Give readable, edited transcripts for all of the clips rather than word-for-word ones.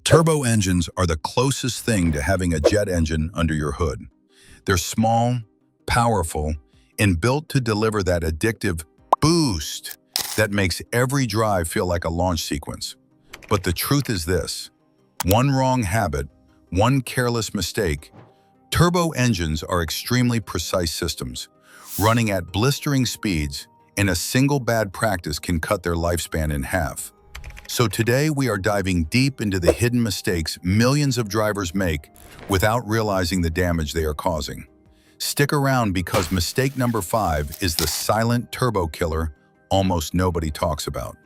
Turbo engines are the closest thing to having a jet engine under your hood. They're small, powerful, and built to deliver that addictive boost that makes every drive feel like a launch sequence. But the truth is this: one wrong habit, one careless mistake. Turbo engines are extremely precise systems, running at blistering speeds, and a single bad practice can cut their lifespan in half. So today we are diving deep into the hidden mistakes millions of drivers make without realizing the damage they are causing. Stick around because mistake number 5 is the silent turbo killer almost nobody talks about.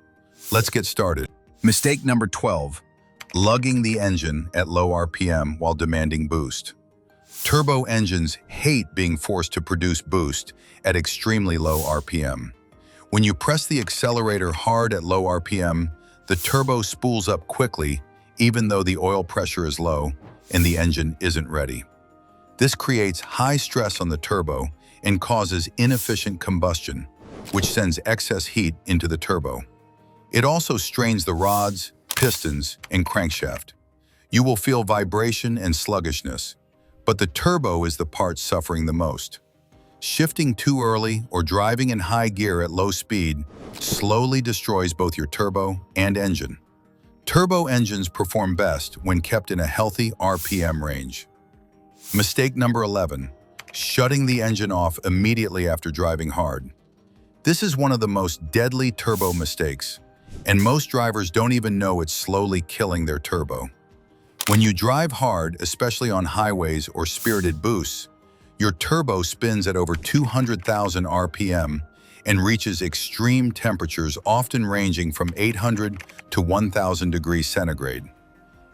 Let's get started. Mistake number 12, lugging the engine at low RPM while demanding boost. Turbo engines hate being forced to produce boost at extremely low RPM. When you press the accelerator hard at low RPM, the turbo spools up quickly even though the oil pressure is low and the engine isn't ready. This creates high stress on the turbo and causes inefficient combustion, which sends excess heat into the turbo. It also strains the rods, pistons, and crankshaft. You will feel vibration and sluggishness, but the turbo is the part suffering the most. Shifting too early or driving in high gear at low speed slowly destroys both your turbo and engine. Turbo engines perform best when kept in a healthy RPM range. Mistake number 11, shutting the engine off immediately after driving hard. This is one of the most deadly turbo mistakes, and most drivers don't even know it's slowly killing their turbo. When you drive hard, especially on highways or spirited boosts, your turbo spins at over 200,000 RPM and reaches extreme temperatures often ranging from 800 to 1,000 degrees centigrade.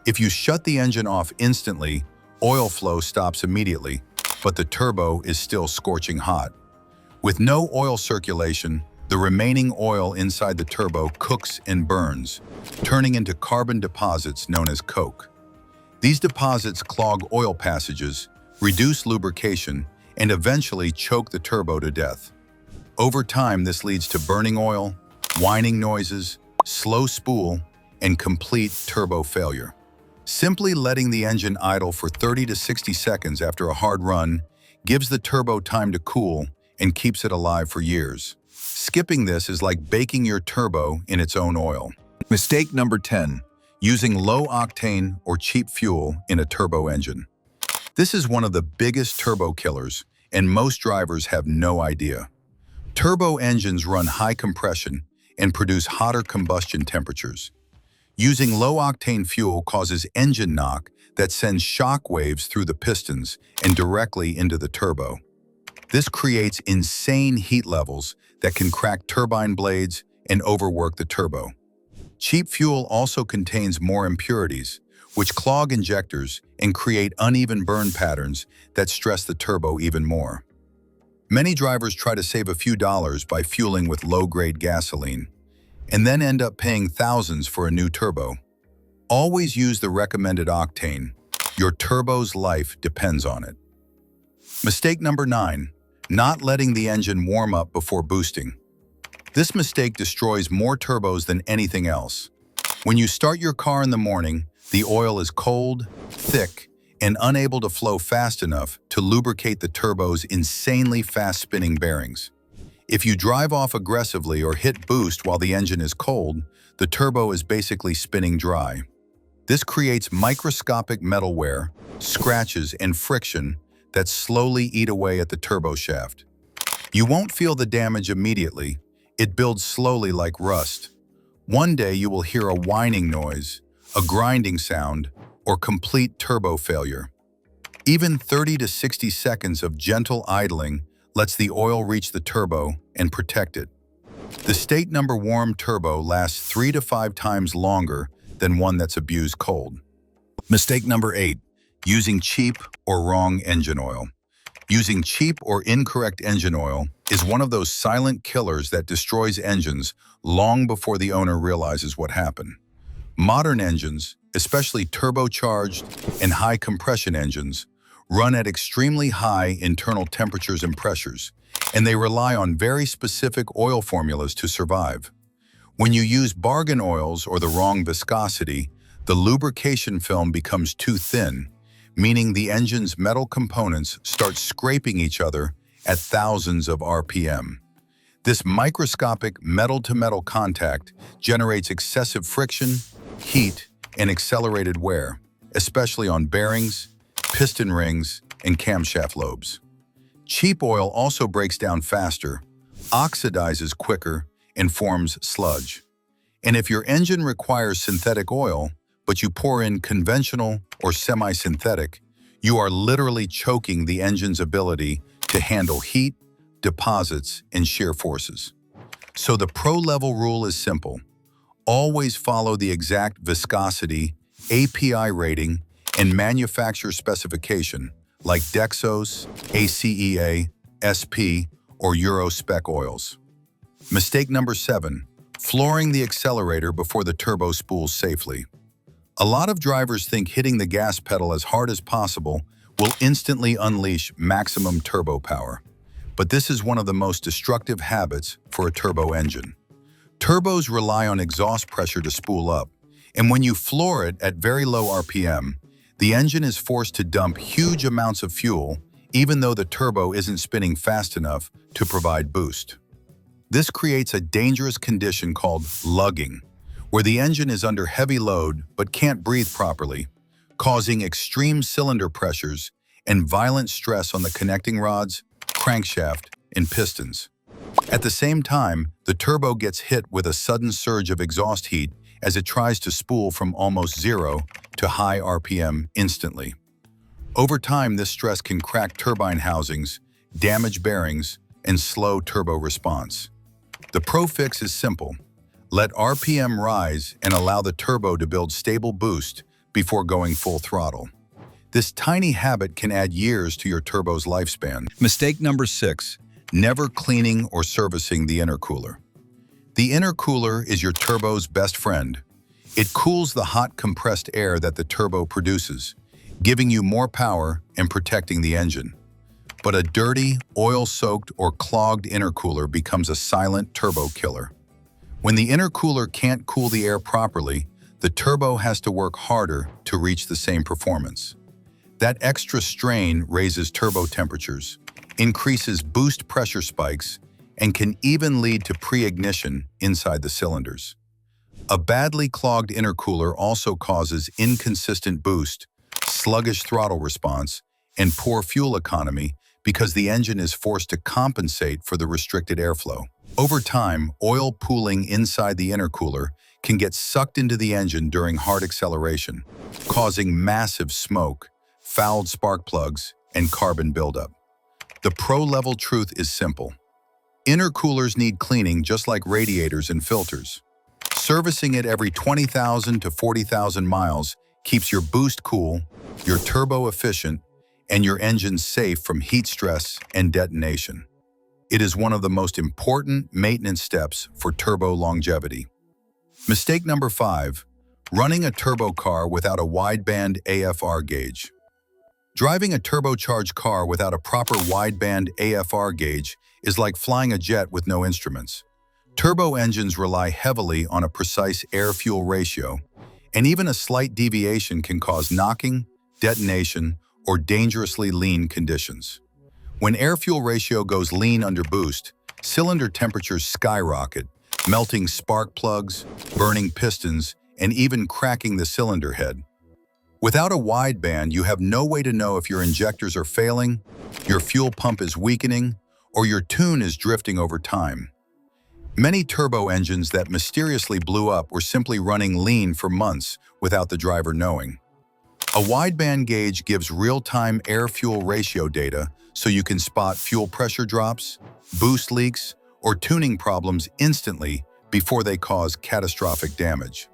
If you shut the engine off instantly, oil flow stops immediately, but the turbo is still scorching hot. With no oil circulation, the remaining oil inside the turbo cooks and burns, turning into carbon deposits known as coke. These deposits clog oil passages, reduce lubrication, and eventually choke the turbo to death. Over time, this leads to burning oil, whining noises, slow spool, and complete turbo failure. Simply letting the engine idle for 30 to 60 seconds after a hard run gives the turbo time to cool and keeps it alive for years. Skipping this is like baking your turbo in its own oil. Mistake number 10, using low-octane or cheap fuel in a turbo engine. This is one of the biggest turbo killers, and most drivers have no idea. Turbo engines run high compression and produce hotter combustion temperatures. Using low-octane fuel causes engine knock that sends shock waves through the pistons and directly into the turbo. This creates insane heat levels that can crack turbine blades and overwork the turbo. Cheap fuel also contains more impurities, which clog injectors and create uneven burn patterns that stress the turbo even more. Many drivers try to save a few dollars by fueling with low-grade gasoline, and then end up paying thousands for a new turbo. Always use the recommended octane. Your turbo's life depends on it. Mistake number 9, not letting the engine warm up before boosting. This mistake destroys more turbos than anything else. When you start your car in the morning, the oil is cold, thick, and unable to flow fast enough to lubricate the turbo's insanely fast-spinning bearings. If you drive off aggressively or hit boost while the engine is cold, the turbo is basically spinning dry. This creates microscopic metal wear, scratches, and friction that slowly eat away at the turbo shaft. You won't feel the damage immediately. It builds slowly like rust. One day you will hear a whining noise, a grinding sound, or complete turbo failure. Even 30 to 60 seconds of gentle idling lets the oil reach the turbo and protect it. The state number warm turbo lasts 3 to 5 times longer than one that's abused cold. Mistake number 8, using cheap or wrong engine oil. Using cheap or incorrect engine oil is one of those silent killers that destroys engines long before the owner realizes what happened. Modern engines, especially turbocharged and high compression engines, run at extremely high internal temperatures and pressures, and they rely on very specific oil formulas to survive. When you use bargain oils or the wrong viscosity, The lubrication film becomes too thin, meaning the engine's metal components start scraping each other at thousands of RPM. This microscopic metal-to-metal contact generates excessive friction, heat, and accelerated wear, especially on bearings, piston rings, and camshaft lobes. Cheap oil also breaks down faster, oxidizes quicker, and forms sludge. And if your engine requires synthetic oil, but you pour in conventional or semi-synthetic, you are literally choking the engine's ability to handle heat, deposits, and shear forces. So the pro-level rule is simple. Always follow the exact viscosity, API rating, and manufacturer specification like Dexos, ACEA, SP, or Euro spec oils. Mistake number 7, flooring the accelerator before the turbo spools safely. A lot of drivers think hitting the gas pedal as hard as possible will instantly unleash maximum turbo power. But this is one of the most destructive habits for a turbo engine. Turbos rely on exhaust pressure to spool up, and when you floor it at very low RPM, the engine is forced to dump huge amounts of fuel, even though the turbo isn't spinning fast enough to provide boost. This creates a dangerous condition called lugging, where the engine is under heavy load but can't breathe properly, causing extreme cylinder pressures and violent stress on the connecting rods, crankshaft, and pistons. At the same time, the turbo gets hit with a sudden surge of exhaust heat as it tries to spool from almost 0 to high RPM instantly. Over time, this stress can crack turbine housings, damage bearings, and slow turbo response. The pro fix is simple. Let RPM rise and allow the turbo to build stable boost before going full throttle. This tiny habit can add years to your turbo's lifespan. Mistake number 6, never cleaning or servicing the intercooler. The intercooler is your turbo's best friend. It cools the hot compressed air that the turbo produces, giving you more power and protecting the engine. But a dirty, oil-soaked, or clogged intercooler becomes a silent turbo killer. When the intercooler can't cool the air properly, the turbo has to work harder to reach the same performance. That extra strain raises turbo temperatures, increases boost pressure spikes, and can even lead to pre-ignition inside the cylinders. A badly clogged intercooler also causes inconsistent boost, sluggish throttle response, and poor fuel economy because the engine is forced to compensate for the restricted airflow. Over time, oil pooling inside the intercooler can get sucked into the engine during hard acceleration, causing massive smoke, fouled spark plugs, and carbon buildup. The pro-level truth is simple. Intercoolers need cleaning just like radiators and filters. Servicing it every 20,000 to 40,000 miles keeps your boost cool, your turbo efficient, and your engine safe from heat stress and detonation. It is one of the most important maintenance steps for turbo longevity. Mistake number 5, running a turbo car without a wideband AFR gauge. Driving a turbocharged car without a proper wideband AFR gauge is like flying a jet with no instruments. Turbo engines rely heavily on a precise air-fuel ratio, and even a slight deviation can cause knocking, detonation, or dangerously lean conditions. When air-fuel ratio goes lean under boost, cylinder temperatures skyrocket, melting spark plugs, burning pistons, and even cracking the cylinder head. Without a wideband, you have no way to know if your injectors are failing, your fuel pump is weakening, or your tune is drifting over time. Many turbo engines that mysteriously blew up were simply running lean for months without the driver knowing. A wideband gauge gives real-time air-fuel ratio data so you can spot fuel pressure drops, boost leaks, or tuning problems instantly before they cause catastrophic damage.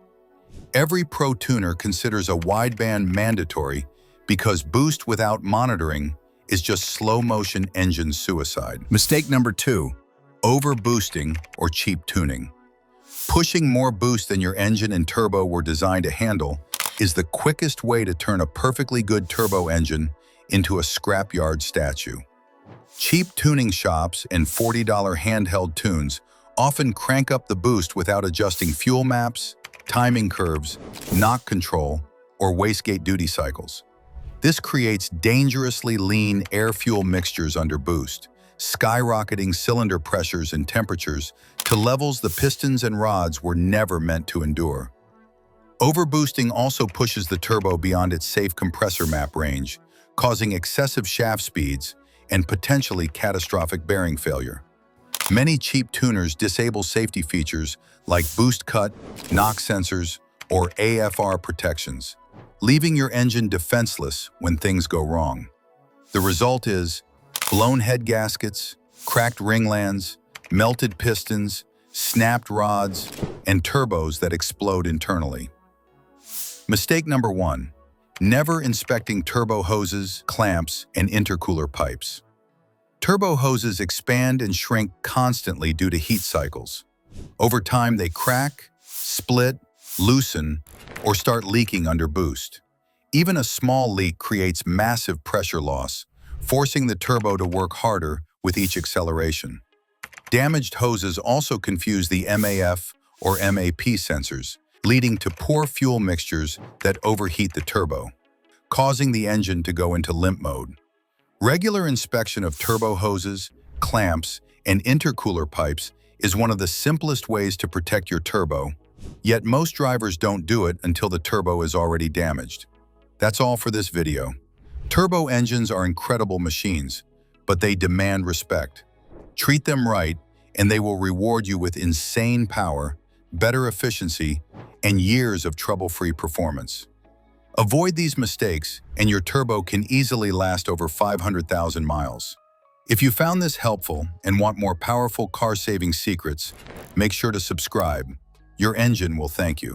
Every pro tuner considers a wideband mandatory because boost without monitoring is just slow-motion engine suicide. Mistake number 2, over-boosting or cheap tuning. Pushing more boost than your engine and turbo were designed to handle is the quickest way to turn a perfectly good turbo engine into a scrapyard statue. Cheap tuning shops and $40 handheld tunes often crank up the boost without adjusting fuel maps, timing curves, knock control, or wastegate duty cycles. This creates dangerously lean air-fuel mixtures under boost, skyrocketing cylinder pressures and temperatures to levels the pistons and rods were never meant to endure. Overboosting also pushes the turbo beyond its safe compressor map range, causing excessive shaft speeds and potentially catastrophic bearing failure. Many cheap tuners disable safety features like boost cut, knock sensors, or AFR protections, leaving your engine defenseless when things go wrong. The result is blown head gaskets, cracked ringlands, melted pistons, snapped rods, and turbos that explode internally. Mistake number 1. Never inspecting turbo hoses, clamps, and intercooler pipes. Turbo hoses expand and shrink constantly due to heat cycles. Over time, they crack, split, loosen, or start leaking under boost. Even a small leak creates massive pressure loss, forcing the turbo to work harder with each acceleration. Damaged hoses also confuse the MAF or MAP sensors, leading to poor fuel mixtures that overheat the turbo, causing the engine to go into limp mode. Regular inspection of turbo hoses, clamps, and intercooler pipes is one of the simplest ways to protect your turbo, yet most drivers don't do it until the turbo is already damaged. That's all for this video. Turbo engines are incredible machines, but they demand respect. Treat them right, and they will reward you with insane power, better efficiency, and years of trouble-free performance. Avoid these mistakes, and your turbo can easily last over 500,000 miles. If you found this helpful and want more powerful car-saving secrets, make sure to subscribe. Your engine will thank you.